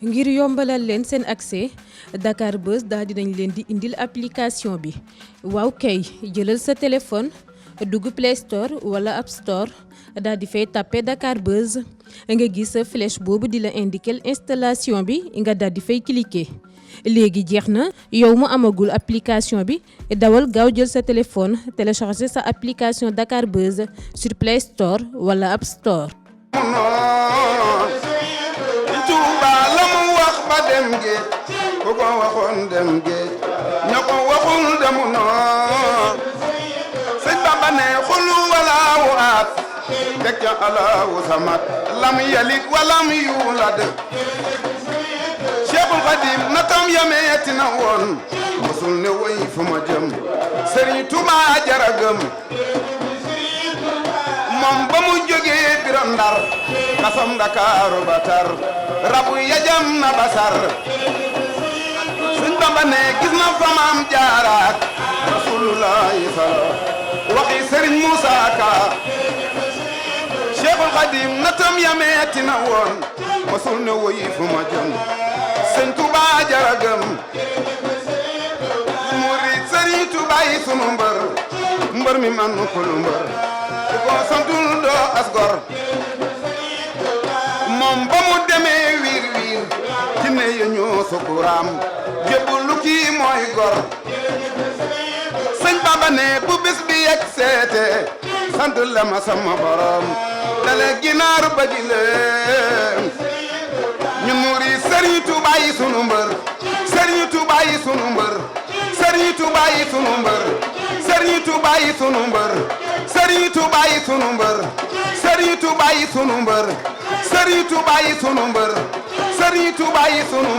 ngir yombalal leen seen accès Dakar Buzz daal dinañ leen di indil application bi waaw kay jëlal sa téléphone dugg Play Store wala App Store daal di fay tapé Dakar Buzz nga gis sa flèche boobu di la indiquer installation bi nga daal di fay cliquer. léegi jeex na yow mu amagul application bi dawal gaaw jël sa téléphone télécharger sa application Dakar Buzz sur Play Store wala App Store. dem géej ku ko waxoon dem géej ña ko waxul demu noo sëñ Bamba ne xulu walaawu aat teg ca alaawu samat lam yalit walam yuulad Cheikhul Khadim na tam yameeti na woon mosul ne woy fu ma jëm Sëriñ Tuubaa jaragëm moom ba mu jógee biram Ndar kasam Ndakaaru ba tar rabu yajam na basar Sëñ Bamba ne gis na fa Maam Jaara ak Rasulullahi sala waxi Sëriñ Muusaa Ka Cheikhul Khadim na tam yameeti na woon mosul ne woy fu ma jëm Sëñ Tuubaa jaragëm murid Sëriñ Tuubaa yi sunu mbër mi man ko lu mbër ku ko santul doo asgor moom ba mu demee wiir jinne ya ñoo sukuraam jébbalu kii mooy gor Sëñ Bamba ne bu bis bi yegg seete sant la ma sama borom dale ginaar ba di leen ñun murid Sëriñ Tuubaa yi sunu mbër Sëriñ Tuubaa yi sunu mbër Sëriñ Tuubaa yi sunu mbër Sëriñ Tuubaa yi sunu mbër Sëriñ Tuubaa yi sunu mbër Sëriñ Tuubaa yi sunu mbër Sëriñ Tuubaa yi sunu mbër Sëriñ Tuubaa yi sunu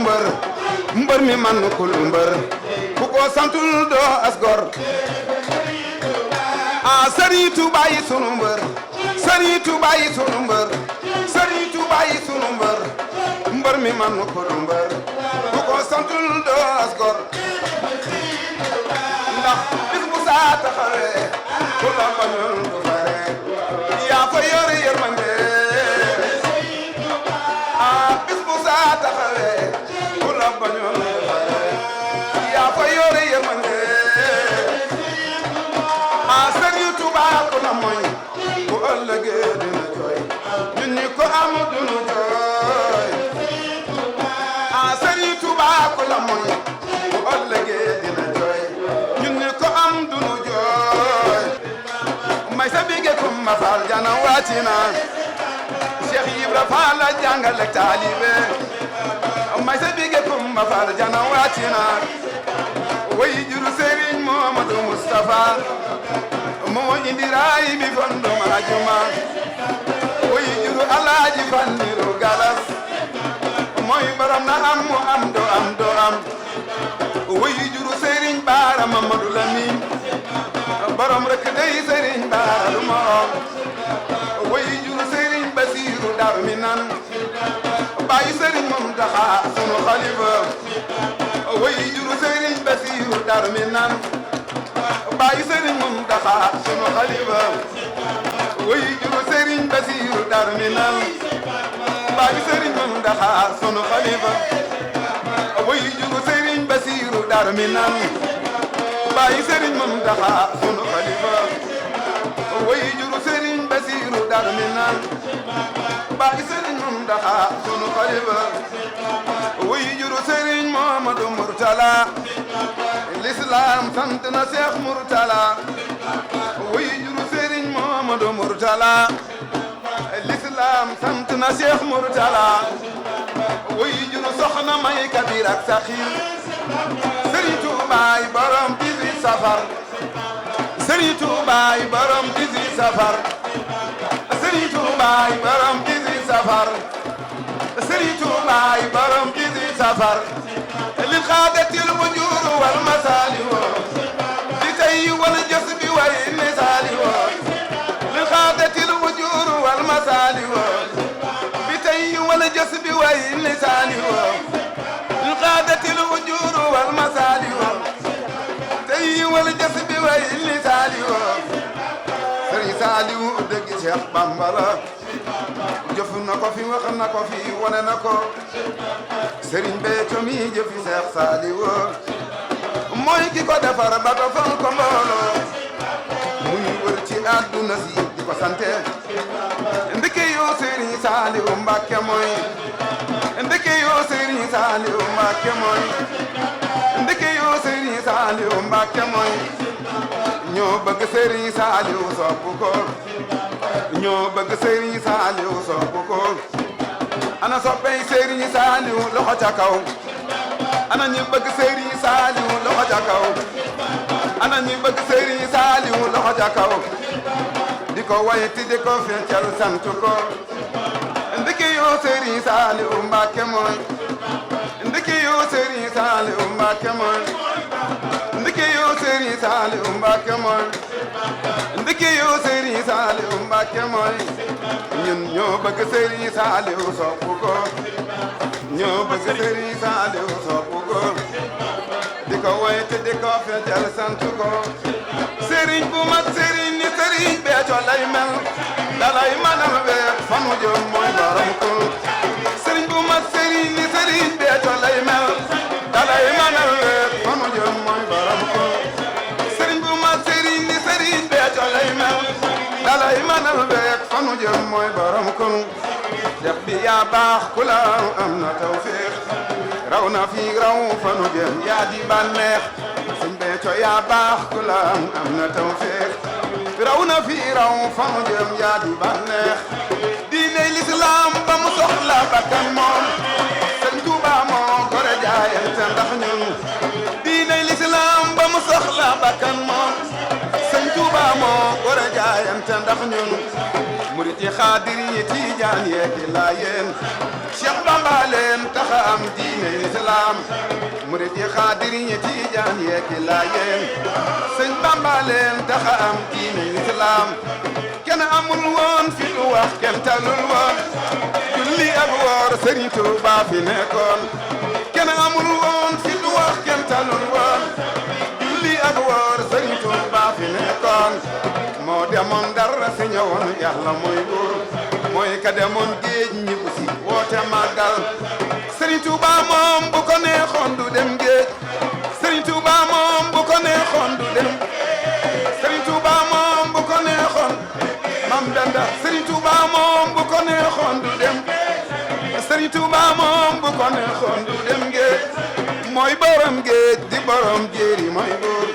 mbër mi man ko lu mbër ku ko santul doo asgor ah Sëriñ Tuubaa yi sunu mbër Sëriñ Tuubaa yi sunu mbër Sëriñ Tuubaa yi sunu mbër mi man ko lu mbër ku ko santul doo asgor ndax bis bu saa taxawee ku la bañul du fare yaa fa yor yërmande bis bu saa taxawee ku la bañul du fare yaa fa yor yërmande Sëriñ Tuubaa ku la mooy bu ëllëgee dina jooy ñun ñi ko am dunu jooy Sëriñ Tuubaa ku la mooy bu ëllëgee dina jooy ñun ñi ko am dunu jooy may sa bige kum ma faal jana waatina Cheikh Ibra Faal la jàngal ak taalibe may sa bige kum ma faal jana waatina way juru Sëriñ Muhammadu Mustafa moo indi raay bi fondo ma juma way juru Alaaji Fandiru Galas mooy borom na am mu am do am way juru Sëriñ Baara Mamadu Lamin borom rek day Sëriñ Baara lu morom way juru Sëriñ Basiiru Daaru Minan bàyyi Sëriñ Muntaxa sunu xalifa way juru Sëriñ Basiiru Daaru Minan bàyyi Sëriñ Muntaxa sunu xalifa way juru Sëriñ Basiiru Daaru Minan bàyyi Sëriñ Muntaxa sunu xalifa way juru Sëriñ Basiiru Daaru Minan bàyyi Sëriñ Muntaxa sunu xalifa way juru Sëriñ Basiiru Daaru Minan bàyyi Sëriñ Muntaxa sunu xalifa way juru Sëriñ Muhammadu Murtala l'islam sant na Seex Murtala way juru Sëriñ Muhammadu Murtala l'islam sant na Seex Murtala way juru soxna May Kabir ak Saxiir Sëriñ Tuubaa yi borom 18 safar Sëriñ Tuubaa yi borom 18 safar Sëriñ Tuubaa yi borom 18 safar Sëriñ Tuubaa yi borom 18 safar lil xaadatil wujur wal masali wo di tay wal jës bi way misali wo lil xaadatil wujur wal masali wo bi tay wal jës bi way misali wo lil xaadatil wujur wal masali wo tay wal jës bi way misali wo Sëriñ Saaliwu dëgg Cheikh Bamba la jëf na ko fi wax na ko fi wane na ko Serigne Béthio mi jëfi Seex Saaliwu mooy ki ko defar ba ko fal ko mbooloo muy wër ci àdduna si di ko sante ndeke yoo Serigne Saaliwu Mbàkke mooy ndeke yoo Serigne Saaliwu Mbàkke mooy ndeke yoo Serigne Saaliwu Mbàkke mooy ñoo bëgg Serigne Saaliwu sopp ko ñoo bëgg Serigne Saaliwu sopp ko ana soppey Serigne Saaliwu loxo ca kaw ana ñi bëgg Serigne Saaliwu loxo ca kaw ana ñi bëgg Serigne Saaliwu loxo ca kaw di ko wayati di ko feccal sant ko ndeke yoo Serigne Saaliwu Mbàkke mooy ndeke yoo Serigne Saaliwu Mbàkke mooy ndeke yoo Serigne Saaliwu Mbàkke mooy ndeke yoo Serigne Saaliwu Mbàkke mooy ñun ñoo bëgg Serigne Saaliwu sopp ko ñoo bëgg Serigne Saaliwu sopp ko di ko wayte di ko feccal sant ko Serigne bu mat Serigne ni Serigne Béthio lay mel dalay manal weer fanu jëm mooy borom ko Serigne bu mat Serigne ni Serigne Béthio lay mel dalay manal weer fanu jëm mooy borom ko Serigne bu mat Serigne ni Serigne Béthio lay mel dalay manal weer fanu jëm mooy borom ko def bi yaa baax ku la am na tawfeex raw na fi raw fanu jëm yaa di bànneex Serigne Béthio yaa baax ku la am na tawfeex raw na fi raw fanu jëm yaa di bànneex diine l'islam ba mu soxla bakkan moom Serigne Touba moo gore jaayante ndax ñun diine l'islam ba mu soxla bakkan moom Serigne Touba moo gore jaayante ndax ñun murit yi xaadir yi tijaan yeeki laayeen Cheikh Bamba leen taxa am diine l'islam murit yi xaadir yi tijaan yeeki laayeen Sëñ Bamba leen taxa am diine l'islam kenn amul woon fi lu wax kenn talul woon julli ak woor Serigne Touba fi nekkoon kenn amul woon fi lu wax kenn talul woon julli ak woor Serigne Touba fi nekkoon moo demoon dara si ñëwoon yàlla mooy buur mooy ka demoon géej ñibbu si woote màggal Serigne Touba moom bu ko neexoon du dem géej Serigne Touba moom bu ko neexoon du dem Serigne Touba moom bu ko neexoon Mam Benda Serigne Touba moom bu ko neexoon du dem Serigne Touba moom bu ko neexoon du dem géej mooy borom géej di borom jéeri mooy buur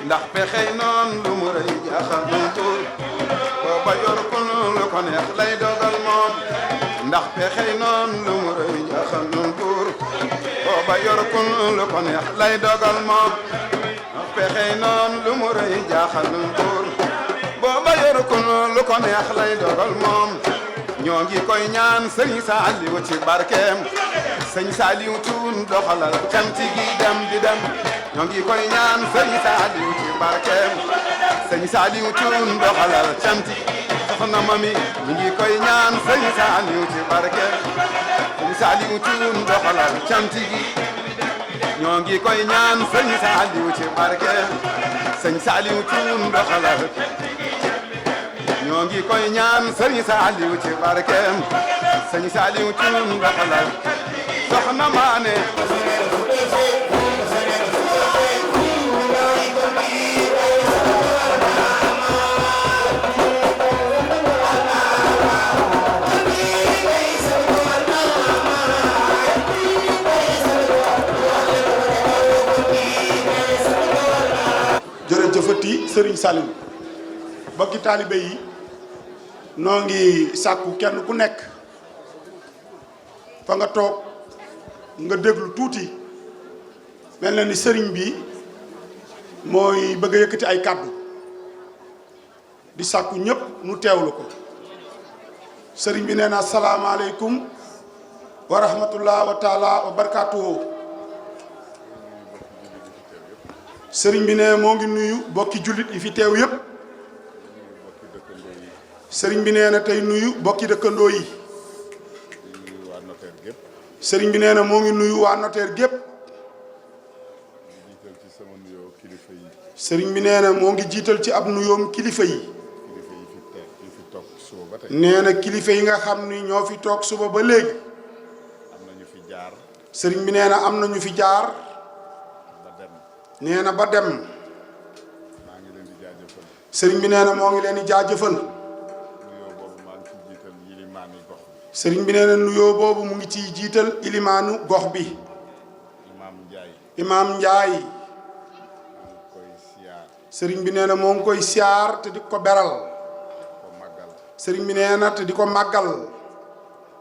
ndax pexey noon lu mu rëy jaaxal nu tuur booba yor ku lu ko neex lay dogal moom ndax pexey noon lu mu rëy jaaxal nu tuur booba yor ku lu ko neex lay dogal moom ndax pexey noon lu mu rëy jaaxal nu tuur booba yor ku lu ko neex lay dogal moom ñoo ngi koy ñaan Serigne Saliou ci barkeem Serigne Saliou Thioune doxalal cant gi dem di dem ñoo ngi koy ñaan Serigne Saliou ci barkeem Serigne Saliou Thioune doxalal cant gi soxna mami ñu ngi koy ñaan Serigne Saliou ci barkeem Serigne Saliou Thioune doxalal cant gi ñoo ngi koy ñaan Serigne Saliou ci barkeem Serigne Saliou Thioune doxalal ñoo ngi koy ñaan Serigne Saliou ci barkeem Serigne Saliou Thioune doxalal soxna maane jërëjëfati Serigne Saliou bokki taalibe yi noo ngi sàkku kenn ku nekk fa nga toog nga déglu tuuti mel na ni sëriñ bi mooy bëgg a yëkkati ay kàddu di sàkku ñëpp nu teewlu ko sëriñ bi nee na asalaamaaleykum wa rahmatullah wa taala wa barakaatuhu sëriñ bi ne moo ngi nuyu bokki jullit yi fi teew yëpp sëriñ bi nee na tey nuyu bokki dëkkandoo yi sëriñ bi nee na moo ngi nuyu waa notaire gépp sëriñ bi nee na moo ngi jiital ci ab nuyoom kilifa yi nee na kilifa yi nga xam ni ñoo fi toog suba ba léegi sëriñ bi nee na am na ñu fi jaar. ba dem. nee na ba dem. maa ngi leen di jaajëfal. sëriñ bi nee na moo ngi leen di jaajëfal. nuyoo boobu maa ngi ciy jiital ilimaani gox bi. sëriñ bi nee na nuyoo boobu mu ngi ciy jiital ilimaanu gox bi. imaam Ndiaye. imaam Ndiaye. maa ngi koy siyaar. sëriñ bi nee na moo ngi koy siyaar te di ko beral. ko màggal. sëriñ bi nee na te di ko màggal.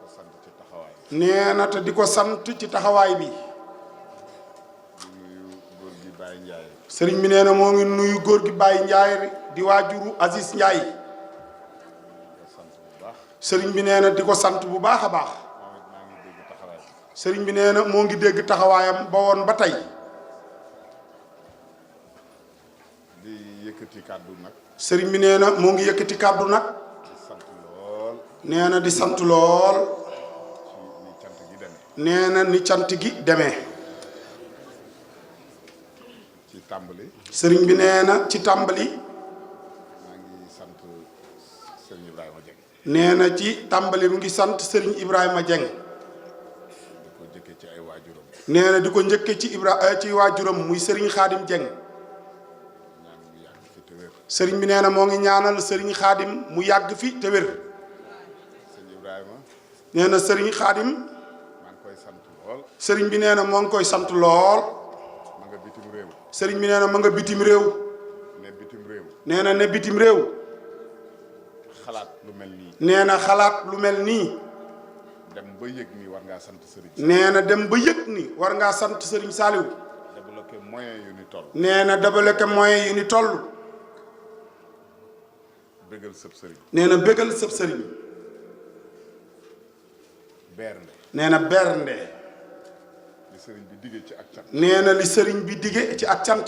ko sant ci taxawaay. nee na te di ko sant ci taxawaay bi. di nuyu góor gi Baye Ndiaye. sëriñ bi nee na moo ngi nuyu góor gi Baye Ndiaye di waajuru Aziz Ndiaye. ko sant bu baax. sëriñ bi nee na di ko sant bu baax a baax. moom it maa ngi dégg taxawaay. sëriñ bi nee na moo ngi dégg taxawaayam ba woon ba tey. di yëkkati kàddu nag. sëriñ bi nee na moo ngi yëkkati kàddu nag. di sant lool. nee na di sant lool. ci ni cant gi demee. nee na ni cant gi demee. ci tàmbali. sëriñ bi nee na ci tàmbali. maa ngi sant sëriñ Ibrahima Dieng. nee na ci tàmbali mu ngi sant sëriñ Ibrahima Dieng. di ko jëkkee ci ay waajuram. nee na di ko njëkke ci waajuram muy sëriñ Xaadim Dieng. ñaan mu yàgg fi te wér. sëriñ bi nee na moo ngi ñaanal sëriñ Xaadim mu yàgg fi te wér. sëriñ Ibrahima. nee na sëriñ Xaadim. maa ngi koy sant lool. sëriñ bi nee na moo ngi koy sant lool. ma nga bitim réew. sëriñ bi nee na ma nga bitim réew. ne bitim réew. nee na ne bitim réew. xalaat lu mel nii. nee na xalaat lu mel nii. dem ba yëg ni war ngaa sant sëriñ. nee na dem ba yëg ni war ngaa sant sëriñ Saliou. débloqué moyen yu ni toll. nee na débloqué moyens yu ni toll. bëggal sëb sëriñ. nee na bégal sëb sëriñ. bernde. nee na bernde. li sëriñ bi diggee ci ak cant. nee na li sëriñ bi dige ci ak cant.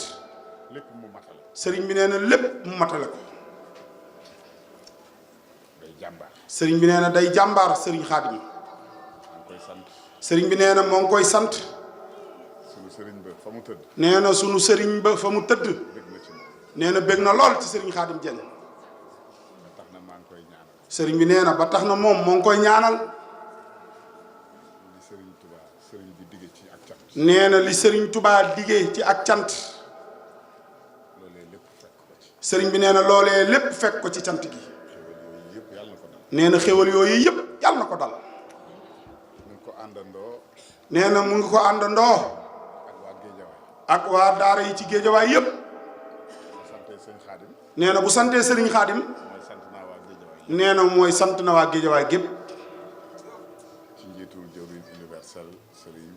lépp mu matale. sëriñ bi nee na lépp mu matale ko. day jàmbaar. sëriñ bi nee na day jàmbaar sëriñ Xaadim. maa ngi koy sant. sëriñ bi nee na moo ngi koy sant. sunu sëriñ ba fa mu tëdd. nee na sunu sëriñ ba fa mu tëdd. bëgg na ci moom. nee na bég na lool ci sëriñ Xaadim Dieng. ba tax na maa ngi koy ñaanal. sëriñ bi nee na ba tax na moom moo ngi koy ñaanal. li sëriñ Touba sëriñ bi diggee ci ak cant. nee na li sëriñ Touba diggee ci ak cant. loolee lépp fekk ko ci. sëriñ bi nee na loolee lépp fekk ko ci cant gi. xéwal yooyu yëpp yàlla na ko dal. nee na xéwal yooyu yëpp yàlla na ko dal. ñu ngi ko àndandoo. nee na mu ngi ko àndandoo. ak waa Géejawaay. ak waa daara yi ci géejawaay yëpp. ma sante sëñ Xaadim. nee na bu santee sëriñ Xaadim. mooy sant naa waa Géejawaay. nee na mooy sant na waa géejawaay gépp. ci njiitul jëwriñ universel sëriñ.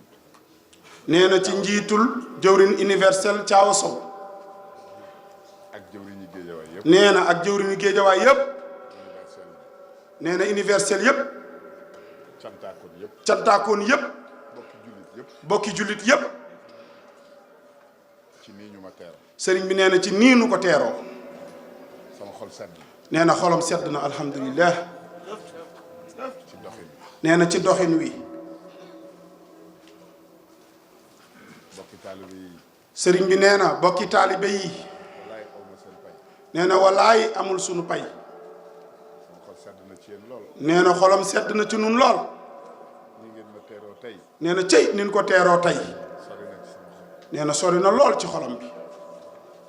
nee na ci njiitul jëwriñ universel Thiaw Sow. ak jëwriñu Géejawaay yëpp. nee na ak jëwriñu géejawaay yëpp. universel. nee na universel yëpp. cantaakoon yëpp. cantaakoon yëpp. bokki jullit yëpp. bokki jullit yëpp. ci nii ñu ma teeru. sëriñ bi nee na ci nii nu ko teeroo. sama xol sedd. nee na xolam sedd na alhamdulilah. ci doxin bi. nee na ci doxin wi. bokki taalibe yi. sëriñ bi nee na bokki taalibe yi. wallaay aw ma seen pay. nee na walaay amul sunu pay. sama xol sedd na ci yéen lool. nee na xolam sedd na ci nun lool. ni ngeen ma teeroo tey. nee na cëy nin ko teeroo tey. sori na ci sama xol. nee na sori na lool ci xolam bi.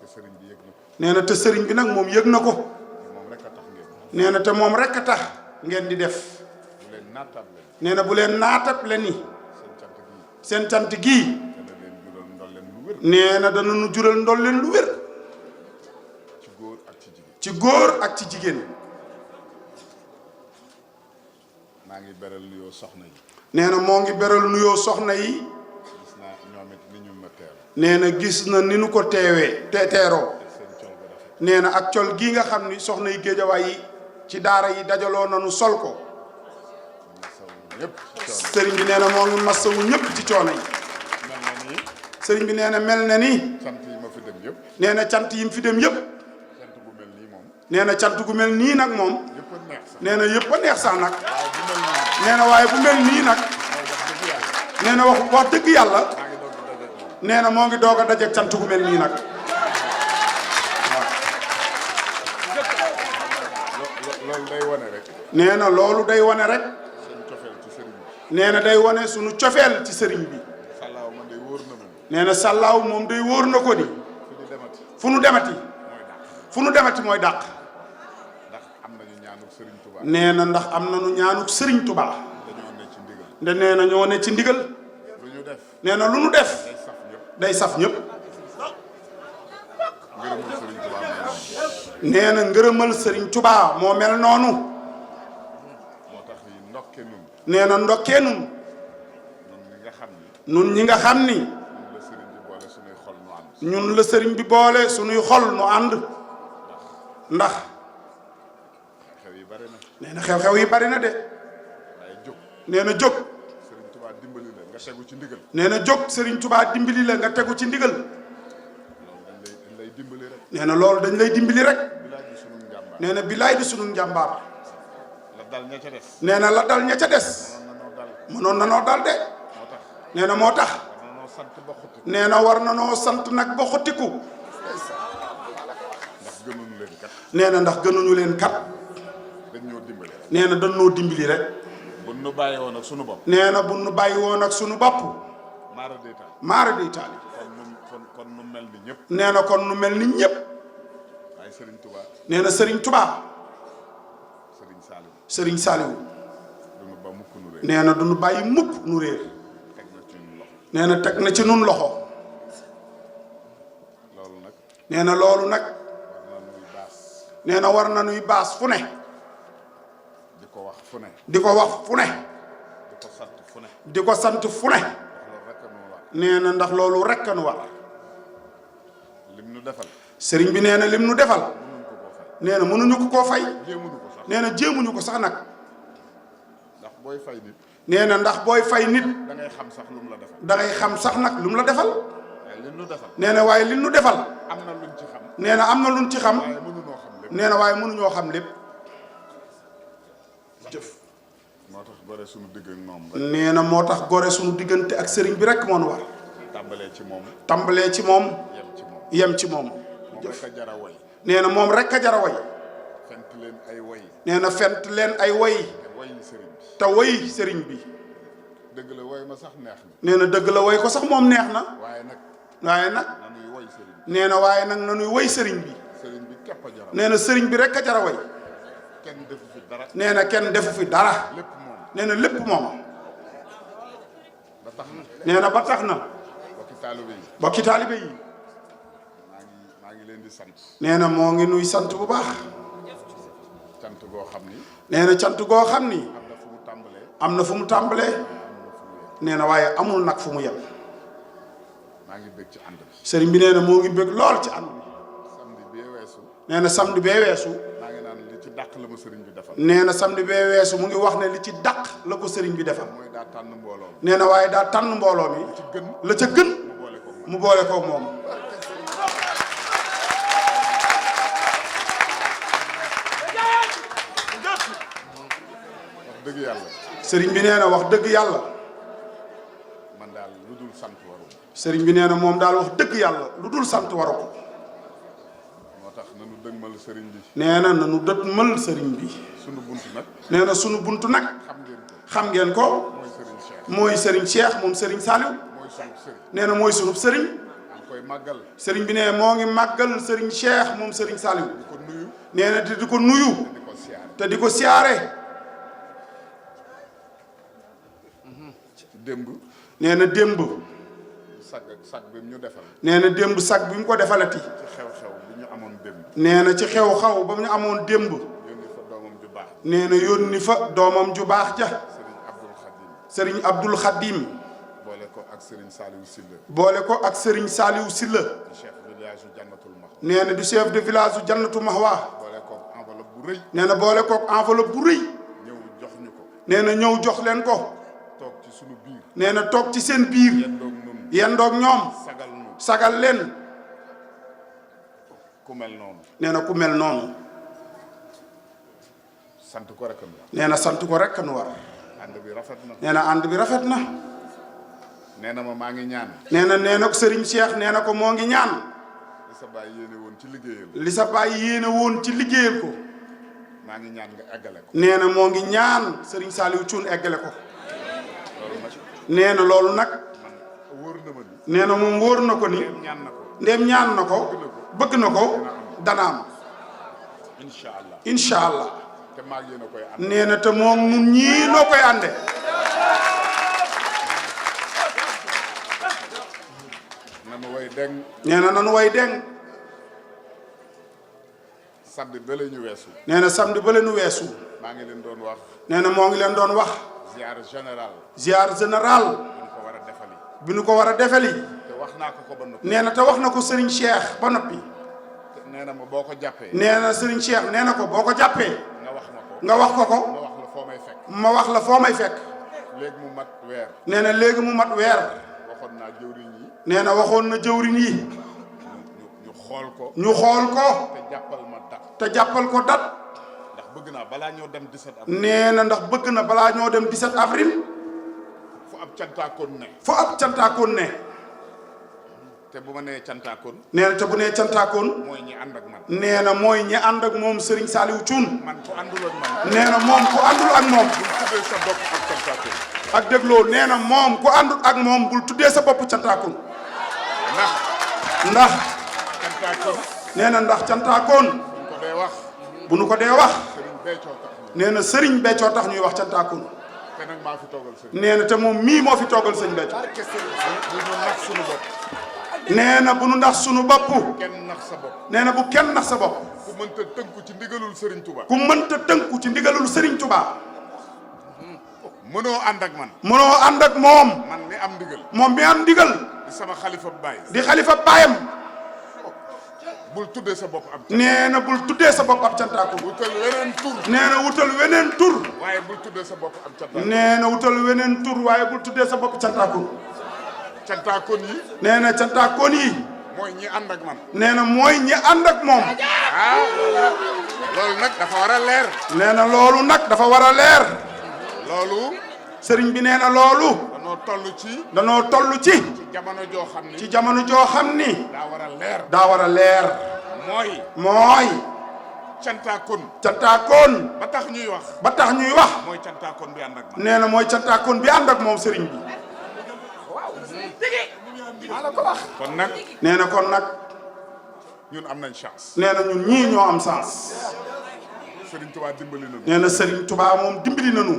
te sëriñ bi yëg na ko. nee na te sëriñ bi nag moom yëg na ko. te moom rek a tax ngeen. nee na te moom rek a tax ngeen di def. bu leen naataab leen. nee na bu leen naatab le ni seen cant gii. seen cant gii. dana leen jural ndolleen lu wér. nee na dana nu jural ndolleen lu wér. ci góor ak ci jigéen. ci góor ak ci jigéen. maa ngi beral nuyoo soxna yi. nee na moo ngi beral nuyoo soxna yi. gis naa ñoom it ni ñu ma teeru. nee na gis na ni nu ko teewee te teeroo. te seen col bu rafet. nee na ak col gii nga xam ni soxna yi géejawaay yi ci daara yi dajaloo nanu sol ko. masawu ñëpp ci coono. sëriñ bi nee na moo ngi masawu ñëpp ci coono yi. mel na ni sëriñ bi nee na mel na ni. sant yi ma fi dem yëpp. nee na cant yi mu fi dem yëpp. sant bu mel nii moom. nee na cant gu mel nii nag moom. yëpp a neex sax. nee na yëpp a neex sax nag. waaye bu mel nii. nee na waaye bu mel nii nag. mooy wax dëgg yàlla. nee na wax dëgg yàlla. maa ngi doog di dajeeg moom. nee na moo ngi doog a dajeeg cant gu mel nii nag. loolu day wane rek. nee na loolu day wane rek. seen cofeel ci sëriñ bi. nee na day wane sunu cofeel ci sëriñ bi. nee na sàllaaw moom day wóor na ko ni fu nu demati mooy dàq ndax am nañu ñaanuk Serigne Touba nee na ndax am nañu ñaanuk Serigne Touba dañoo ne ci ndigal nde nee na ñoo ne ci ndigal lu ñu def nee na lu nu def day saf ñëpp day saf ñëpp ngërëmul Serigne Touba nee na ngërëmal Serigne Touba moo mel noonu moo tax yi ndokke nun nee na ndokkee nun nun ñi nga xam ni nun ñi nga xam ni ñun la Serigne bi boole suñuy xol nu ànd ñun la Serigne bi boole suñuy xol nu ànd ndax xew yi bari na nee na xew-xew yi bari na de waaye jóg nee na jóg Serigne Touba dimbali la nga tegu ci ndigal nee na jóg Serigne Touba dimbali la nga tegu ci ndigal loolu dañ lay dimbali rek nee na loolu dañ lay dimbali rek bilaay di sunu njàmbaar nee na bilaay di sunu njàmbaar la dal ña ca des nee na la dal ña ca des mënoon na noo dal mënoon na noo dal de moo tax nee na moo tax war na noo sant ba xutti nee na war na noo sant nag ba xottiku ndax gënuñu leen kat nee na ndax gënuñu leen kat dañ ñoo dimbali rek nee na dañ noo dimbali rek bu nu bàyyi woon ak sunu bopp nee na bu nu bàyyi woon ak sunu bopp maara déetal maara day taali kon nu mel ni ñëpp nee na kon nu mel ni ñëpp waaye Serigne Touba nee na Serigne Touba Serigne Saliou Serigne Saliou duñu ba mukk nu réer nee na du nu bàyyi mukk nu réer teg na ci ñun loxo nee na teg na ci nun loxo loolu nag nee na loolu nag war na nuy baas nee na war na nuy baas fu ne di ko wax fu ne di ko wax fu ne di ko sant fu ne di ko sant fu ne loolu rek nu war nee na ndax loolu rek a nu war lim nu defal Serigne bi nee na lim nu defal mënuñ ko koo fay nee na mënuñu ko koo fay jéemuñu ko sax nee na jéemuñu ko sax nag ndax booy fay nit nee na ndax booy fay nit da ngay xam sax lu mu la defal da ngay xam sax nag lu mu la defal waaye lim nu defal nee na waaye li nu defal am na luñ ci xam nee na am na luñ ci xam waaye mënuñoo xam lépp nee na waaye mënuñoo xam lépp jëf moo tax gore suñu digg ak moom rek nee na moo tax gore suñu diggante ak Serigne bi rek moo nu war tàmbalee ci moom tàmbalee ci moom yem ci moom yem ci moom moom rek a jara woy nee na moom rek a jara way fent leen ay woy nee na fent leen ay woy te woy sëriñ bi te woy Serigne bi dëgg la woy ma sax neex na nee na dëgg la woy ko sax moom neex na waaye nag waaye nag nanuy woy sëriñ bi nee na waaye nag nanuy woy Serigne bi sëriñ bi képp a jara nee na Serigne bi rek a jara way kenn defu fi dara nee na kenn defu fi dara lépp moom nee na lépp moom ba tax na nee na ba tax na bokki taalibe yi bokki taalibe yi maa ngi leen di sant nee na moo ngi nuy sant bu baax cant goo xam ni nee na cant goo xam ni am na fu mu tàmbalee am na fu mu tàmbalee nee na waaye amul nag fu mu yem maa ngi bëgg ci ànd bi sëriñ bi nee na moo ngi bëgg lool ci ànd bi samedi bee weesu nee na samedi bee weesu maa ngi naan li ci dàq la ma sëriñ bi defal nee na samedi bee weesu mu ngi wax ne li ci dàq la ko sëriñ bi defal mooy daa tànn mbooloo nee na waaye daa tànn mbooloo mi ci gën la ca gën mu boole ko moom mu boole ko moom wax dëgg yàlla sëriñ bi nee na wax dëgg yàlla man daal lu dul sant waru sëriñ bi nee na moom daal wax dëgg yàlla lu dul sant waru ko moo tax nanu dëgmal sëriñ bi nee na nanu dëtmal sëriñ bi sunu bunt nag nee na sunu buntu nag xam ngeen ko xam ngeen ko mooy sëriñ Cheikh mooy sëriñ Cheikh moom sëriñ Saliou mooy sunu sëriñ nee na mooy sunub sëriñ maa ngi koy màggal sëriñ bi nee moo ngi màggal sëriñ Cheikh moom sëriñ Saliou di ko nuyu nee na di ko nuyu di ko siyaare te di ko siyaare démb nee na démb sag bi mu ñu defal nee na démb sag bi mu ko defalati ci xew-xew bi ñu amoon démb nee na ci xew-xew ba mu ñu amoon démb yónni fa doomam ju baax nee na yónni fa doomam ju baax ja sëriñ sëriñ Abdul Khadim Abdul Khadim boole ko ak sëriñ Saliou Sylla boole ko ak sëriñ Saliou Sylla di chef de village u Jannatul Mahwa nee na du chef de village u Jannatu Mahwa boole ko enveloppe bu rëy nee na boole ko enveloppe bu rëy ñëw jox ñu ko nee na ñëw jox leen ko toog ci sunu biir nee na toog ci seen biir yendoog nun yendoog ñoom sagal nu sagal leen ku mel noonu nee na ku mel noonu sant ko rek nu nee na sant ko rek nu war ànd bi rafet na nee na ànd bi rafet na nee na ma maa ngi ñaan nee na ko sëriñ Cheikh nee na ko moo ngi ñaan li sa baay yéene woon ci liggéeyal li sa baay yéene woon ci liggéeyal ko maa ngi ñaan nga eggale ko nee na moo ngi ñaan sëriñ Saliou Thioune eggale ko loolu nag nee na loolu nag wóor na ma ni. nee na moom wóor na ko ni. ndéem ñaan na ko. bëgg na ko. dana am. incha allah. te maag yéen a koy ànd. nee na te moom nun ñii noo koy ànde. nanu way deng. nee na nanu way deng. samedi ba la ñu weesu. nee na samedi ba la ñu weesu. maa ngi leen doon wax. nee na moo ngi leen doon wax. ziar général. ziar général. bi nu ko war a defali. te wax naa ko ba noppi. nee na te wax na ko Serigne Cheikh ba noppi. nee na ma boo ko jàppee. nee na Serigne Cheikh nee na ko boo ko jàppee. nga wax ma ko. nga wax ko ko. ma wax la foo may fekk. ma wax la foo may fekk. léegi mu mat weer. nee na léegi mu mat weer. waxoon naa jëwriñ yi. nee na waxoon na jëwriñ yi. ñu xool ko. ñu xool ko. te jàppal ma dat. te jàppal ko dat. ndax bëgg naa balaa ñoo dem 17 avril. nee na ndax bëgg na balaa ñoo dem 17 avril. fu ab cantaakoon ne. fu ab cantaakoon ne. te bu ma nee cantaakoon. nee na te bu nee cantaakoon. mooy ñi ànd ak man. nee na mooy ñi ànd ak moom Serigne Saliou Thioune. man ku àndul ak man. nee na moom ku àndul ak moom. bul tuddee sa bopp ak cantaakoon. ak dégloo nee na moom ku àndul ak moom bul tuddee sa bopp cantaakoon. ndax. cantaakoon. nee na ndax cantaakoon. bu ñu ko dee wax. bu ñu ko dee wax. Serigne Béthio tax. nee na Serigne Béthio tax ñuy wax cantaakoon. te nag maa fi toogal Serigne. nee na te moom mii moo fi toogal sëñ Béthio. bu ñu nax sunu bopp. nee na bu nu ndax sunu bopp. kenn nax sa bopp. nee na bu kenn nax sa bopp. ku mënta tënku ci ndigalul Serigne Touba. ku mënta tënku ci ndigalul Serigne Touba. mënoo ànd ak man. mënoo ànd ak moom. man mi am ndigal. moom mi am ndigal. di sama xalifa baay. di xalifa baayam. bul tuddee sa bopp ab. nee na bul tuddee sa bopp ab cantaakoon. wutal weneen tur. nee na wutal weneen tur. waaye bul tuddee sa bopp ab cantaakoon. nee na wutal weneen tur waaye bul tuddee sa bopp cantaakoon. cantaakoon yi. nee na cantaakoon yi. mooy ñi ànd ak man. nee na mooy ñi ànd ak moom. loolu nag dafa war a leer. nee na loolu nag dafa war a leer. loolu. sëriñ bi nee na loolu. danoo toll ci. danoo toll ci. ci jamono joo xam ni. ci jamono joo xam ni. daa war a leer. daa war a leer. mooy. cantaakoon. cantaakoon. ba tax ñuy wax. ba tax ñuy wax. mooy cantaakoon bi ànd ak man. nee na mooy cantaakoon bi ànd ak moom sëriñ bi. kon nag. nee na kon nag. ñun am nañ chance. nee na ñun ñii ñoo am chance. Serigne Touba dimbali nañu. nee na Serigne Touba moom dimbali nañu.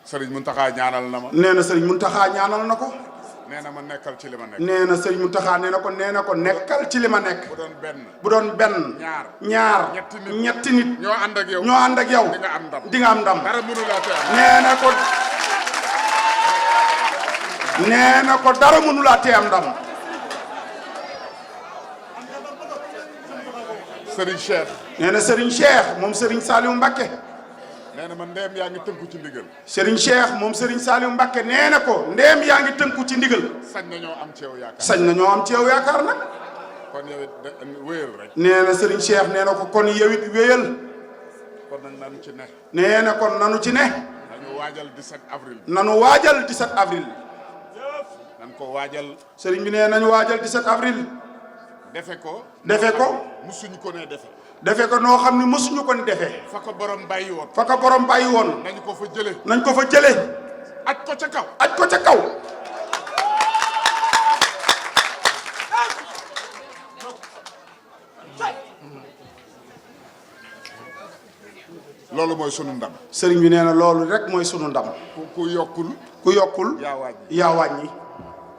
Serigne Mountakha ñaanal na ma. nee na Serigne Mountakha ñaanal na ko. nee na ma nekkal ci li ma nekk. nee na Serigne Mountakha nee na ko nekkal ci li ma nekk. bu doon benn. bu doon benn. ñaar ñetti nit. ñoo ànd ak yow. ñoo ànd ak yow. di nga am ndam. di nga am ndam. dara mënu laa tee am. nee na ko dara mënu laa tee am ndam. Serigne Cheikh. nee na Serigne Cheikh moom Serigne Saliou Mbacké. nee na ma ndeem yaa ngi tënku ci ndigal. Serigne Cheikh moom Serigne Saliou Mbacké nee na ko ndeem yaa ngi tënku ci ndigal. sañ nañoo am ci yow yaakaar. sañ nañoo am ci yow yaakaar nag. kon yow it wéyal rek. nee na Serigne Cheikh nee na ko kon yow it wéyal. kon nag nanu ci ne. nee na kon nanu ci ne. nañu waajal 17 avril. nanu waajal 17 avril. nan ko waajal. Serigne bi nee nañu waajal 17 avril. defe ko. musuñu ko ne defe. defe ko noo xam ne mësuñu ko ni defee. fa ko borom bàyyi woon. nañ ko fa jële. aj ko ca kaw. aj ko ca kaw. loolu mooy sunu ndam. sëriñ bi nee na loolu rek mooy sunu ndam. ku yokkul. yaa wàññi.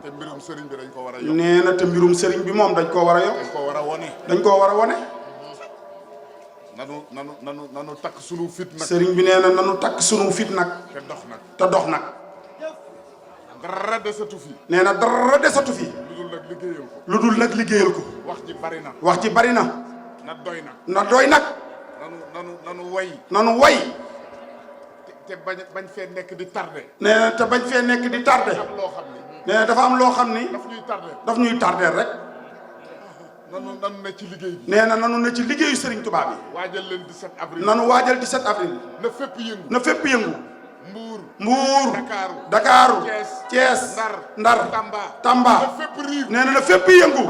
te mbirum sëriñ bi dañ ko war a yokk. nee na te mbirum sëriñ bi moom dañ koo war a yokk. dañ koo war a wone. nanu takk sunu fit nag. sëriñ bi nee na nanu takk sunu fit nag. te dox nag. dara desatu fi. nee na dara desatu fi. lu dul nag liggéeyal ko. wax ji bari na. na doy nag. nanu way. te bañ fee nekk di tardé. nee na te bañ fee nekk di tardé. nee na dafa am loo xam ni. daf ñuy tardé rek. nanu ne ci liggéey bi. nee na nanu ne ci liggéeyu Serigne Touba bi. waajal leen 17 avril. nanu waajal 17 avril. na fépp yëngu. Mbuur. Dakaaru. Thiès. Ndar. Tamba. nee na fépp yëngu.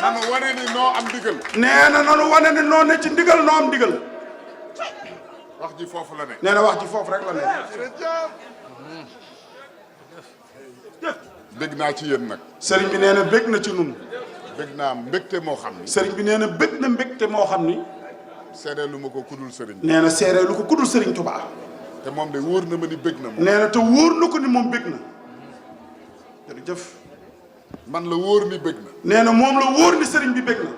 nanu wane ni noo am ndigal. nee na nanu wane ni noo ne ci ndigal noo am ndigal. wax ji foofu la ne. nee na wax ji foofu rek la ne. bég naa ci yéen nag. sëriñ bi nee na bég na ci nun bég naa mbégte moo xam ni. sëriñ bi nee na bég na mbégte moo xam ni. seede lu ma ko kudul sëriñ. nee na seere lu ko kudul sëriñ Touba. te moom de wóor na ma ni bég na moom. nee na te wóor na ko ni moom bég na. jërëjëf. man la wóor ni bég na. nee na moom la wóor ni sëriñ bi bég na.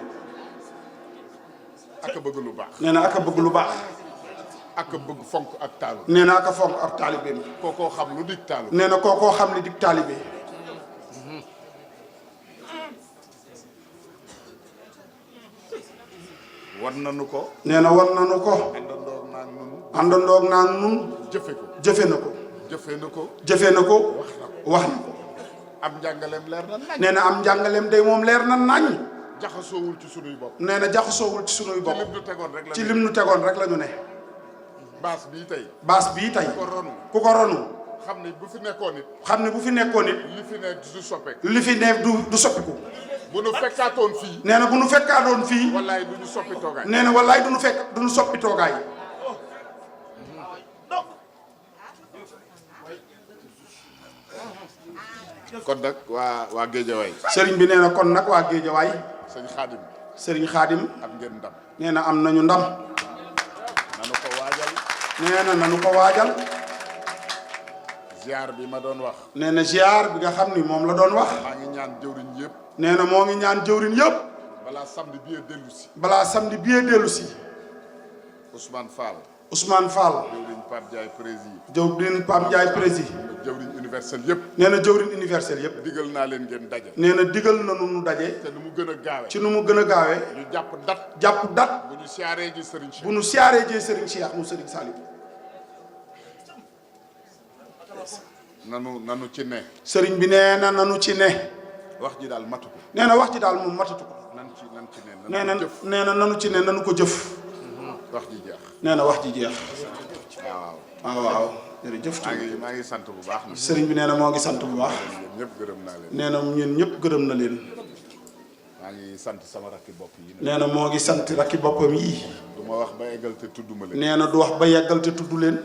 ak a bëgg lu baax. nee na ak a bëgg lu baax. ak a bëgg fonk ak taalu. nee na ak a fonk ab taalibeem. kookoo xam lu dig taalu. nee na kookoo xam ne dig taalibe. war nañu ko. nee na war nañu ko. àndandoog naa nun. àndandoog naa nun. jëfe ko. jëfe na ko. jëfe na ko. jëfe na ko. wax na ko. am njàngaleem leer na nañ. nee na am njàngaleem day moom leer na nañ. jaxasoowul ci sunuy bopp. nee na jaxasoowul ci sunuy bopp. ci lim nu tegoon rek la ci lim nu tegoon rek la ñu ne. baas bii tey. baas bii tey. ku ko ronu. ku ko ronu. xam ni bu fi nekkoon it. xam ne bu fi nekkoon it. li fi ne du soppeeku. li fi ne du soppiku. bu nu fekkaatoon fii. nee na bu nu fekkaatoon fii. wallaay du ñu soppi toogaay. nee na wallaay du nu fekk du nu soppi toogaay. kon nag waa Géejawaay. sëriñ bi nee na kon nag waa Géejawaay. sëñ Xaadim. sëriñ Xaadim. am ngeen ndam. nee na am nañu ndam. nanu ko waajal. nee na nanu ko waajal. ziar bi ma doon wax. nee na ziar bi nga xam ni moom la doon wax. maa ngi ñaan jëwriñ yëpp. nee na moo ngi ñaan jëwriñ yëpp. balaa samedi bii dellu si. balaa samedi bii dellu si. Ousmane Fall. Ousmane Fall. jëwriñ Pape Ndiaye prési. jëwriñ Pape Ndiaye prési. jëwriñ universel yëpp. nee na jëwriñ universel yëpp. digal naa leen ngeen daje. nee na digal na nu daje. te nu mu gën a gaawee. ci nu mu gën a gaawee. ñu jàpp dat. jàpp dat. bu ñu siyaaree ji Serigne Cheikh. bu nu siyaaree jee Serigne Cheikh mu Serigne Saliou. nanu ci ne. Serigne bi nee na nanu ci ne. wax ji daal matu ko. nee na wax ji daal moom matatu ko. nan ci ne. nee na jëf. nee na nanu ci ne nanu ko jëf. wax ji jeex. nee na wax ji jeex. waaw. waaw. jërëjëf. maa ngi sant bu baax. Serigne bi nee na moo ngi sant bu baax. yéen ñëpp gërëm naa leen. nee na ñun ñëpp gërëm na leen. maa ngi sant sama rakki bopp yi. nee na moo ngi sant rakki boppam yii. du ma wax ba eggal te tudduma leen. nee na du wax ba yeggal te tudd leen.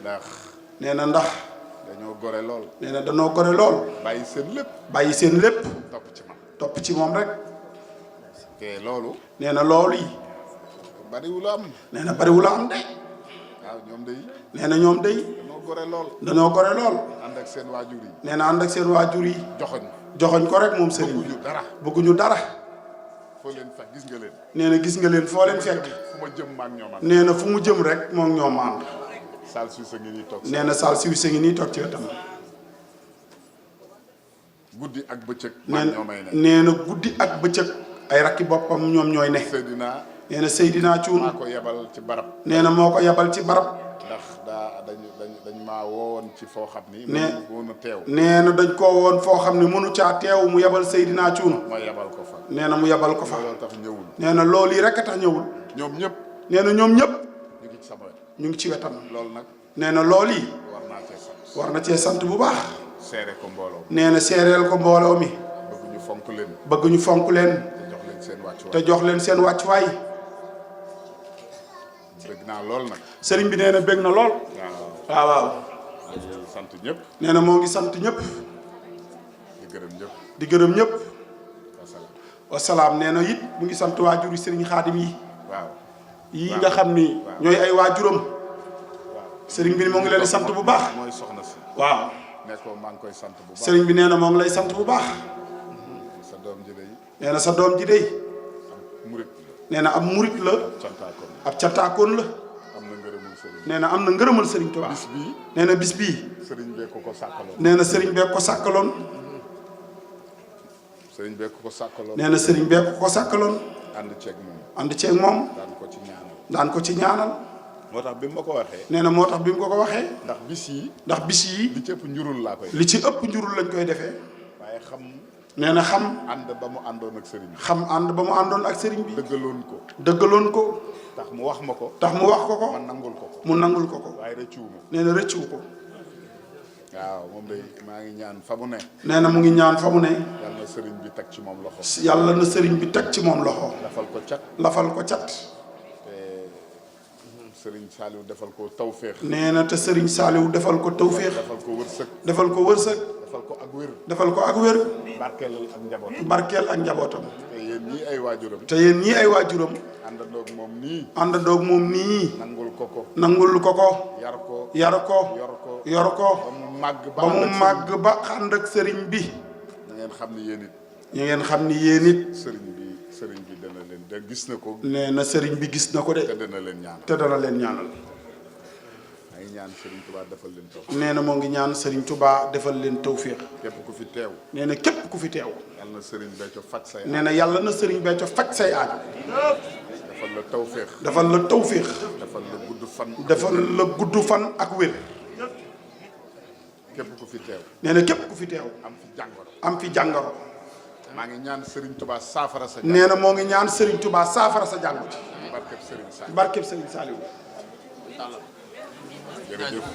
ndax. nee na ndax. dañoo gore lool. nee na danoo gore lool. bàyyi seen lépp. bàyyi seen lépp. topp ci man. topp ci moom rek. te loolu. nee na loolu yi. bariwul am. nee na bariwul am de. waaw ñoom day. nee na ñoom day. dañoo gore lool. dañoo gore lool. ànd ak seen waajur yi. nee na ànd ak seen waajur yi. joxoñ ko rek moom Serigne bi. bëgguñu dara. bëgguñu dara. foo leen fekk gis nga leen. nee na gis nga leen foo leen fekk. fu ma jëm maag ñoom ànd. nee na fu mu jëm rek moom ñoom ànd. Sall Suisse ngi nii toog. nee na Sall Suisse ngi nii toog ci wetam. guddi ak bëccëg. nee na guddi ak bëccëg. ay rakki boppam ñoom ñooy ne. Seydina. nee na Seydina Thioune. maa ko yebal ci barab. nee na moo ko yebal ci barab. ndax dañ maa woowoon ci foo xam ni. mënu teew. nee na dañ koo woon foo xam ne mënu caa teew mu yebal Seydina Thioune. ma yebal ko fa. nee na mu yebal ko fa. loolu tax ñëwul. nee na loolu yi rek a tax ñëwul. ñoom ñëpp. nee na ñoom ñëpp. ñu ngi ci sama wet. ñu ngi ci wetam. loolu nag. nee na loolu yi. war naa cee sant. war na cee sant bu baax. seere ko mbooloo. nee na seereel ko mbooloo mi. bëgg ñu fonk leen. bëgg ñu fonk leen. te jox leen seen wàccuwaay. te jox leen seen wàccuwaay. bëgg naa lool nag. sëriñ bi nee na bëgg na lool. waaw waaw. sant ñëpp. nee na moo ngi sant ñëpp. di gërëm ñëpp. di gërëm ñëpp. wasalaam. wasalaam nee na it mu ngi sant waajur yi sëriñ Xaadim yi. waaw. yii nga xam ni. ñooy ay waajuram. sëriñ bi moo ngi leen di sant bu baax. mooy soxna si. waaw. ne ko maa ngi koy sant bu baax. sëriñ bi nee na moo ngi lay sant bu baax. sa doom ji day. nee na sa doom ji day. murit la. nee na ab murit la. cantaakoon. ab cantaakoon la. am na ngërëmul sëriñ. nee na am na ngërëmal sëriñ Tuubaa. bis bii. nee na bis bii. sëriñ bee ko sàkkaloon. nee na sëriñ bee ko sàkkaloon. sëriñ bee ko sàkkaloon. nee na sëriñ bee ko sàkkaloon. ànd ceeg moom. ànd ceeg moom. daan ko ci ñaanal. daan ko ci ñaanal. moo tax bi mu ma ko waxee. nee na moo tax bi mu ko ko waxee. ndax bis yi. ndax bis yi. li ci ëpp njurul laa koy. li ci ëpp njurul lañ koy defee. waaye xam. nee na xam. ànd ba mu àndoon ak sëriñ bi. xam ànd ba mu àndoon ak sëriñ bi. dëggaloon ko. dëggaloon ko. tax mu wax ma ko. tax mu wax ko ko. man nangul ko ko. mu nangul ko ko. waaye rëccuwu ma. nee na rëccuwu ko. waaw moom day maa ngi ñaan fa mu ne. nee na mu ngi ñaan fa mu ne. yàlla na sëriñ bi teg ci moom loxo. yàlla na sëriñ bi teg ci moom loxo. lafal ko cat. lafal ko cat. te Serigne Saliou defal ko tawféex. nee na te Serigne Saliou defal ko tawféex. defal ko wërsëg. defal ko wërsëg. defal ko ak wér. defal ko ak wér. barkeel ak njabootam. barkeel ak njabootam. te yéen ñii ay waajuram. te yéen ñii ay waajuram. àndandoog moom nii. àndandoog moom nii. nangul ko ko. nangul ko ko. yar ko. yar ko. yor ko. yor ko. ba mu màgg ba mu màgg ba ànd ak Serigne bi. na ngeen xam ni yéen it. ñu ngeen xam ni yéen it. Serigne bi dana leen de gis na ko. nee na Serigne bi gis na ko de. te dana leen ñaanal. te dana leen ñaanal. ay ñaan Serigne Touba defal leen taw. nee na moo ngi ñaan Serigne Touba defal leen tawféex. képp ku fi teew. nee na képp ku fi teew. yàlla na Serigne Béthio faj say. nee na yàlla na Serigne Béthio faj say aajo. defal la tawféex. defal la tawféex. defal la gudd fan. defal la gudd fan ak wér. képp ku fi teew. nee na képp ku fi teew. am fi jàngoro. am fi jàngoro. maa ngi ñaan Serigne Touba saafara sa. nee na moo ngi ñaan Serigne Touba saafara sa jàngoro. barkeb Serigne Saliou. barkeb Serigne Saliou. jërëjëf.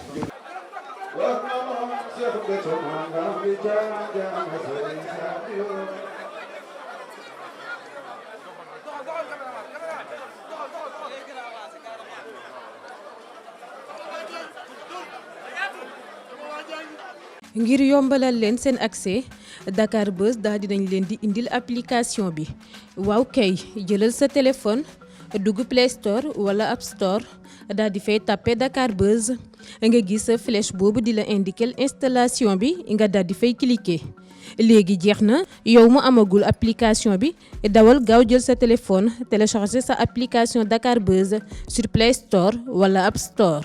ngir yombalal leen seen accès Dakar Buzz daal dinañ leen di indil application bi waaw kay jëlal sa téléphone dugg Play Store wala App Store daal di fay tapé Dakar Buzz nga gis sa flèche boobu di la indiquer installation bi nga daal di fay cliquer léegi jeex na yow mu amagul application bi dawal gaaw jël sa téléphone télécharger sa application Dakar Buzz sur Play Store wala App Store.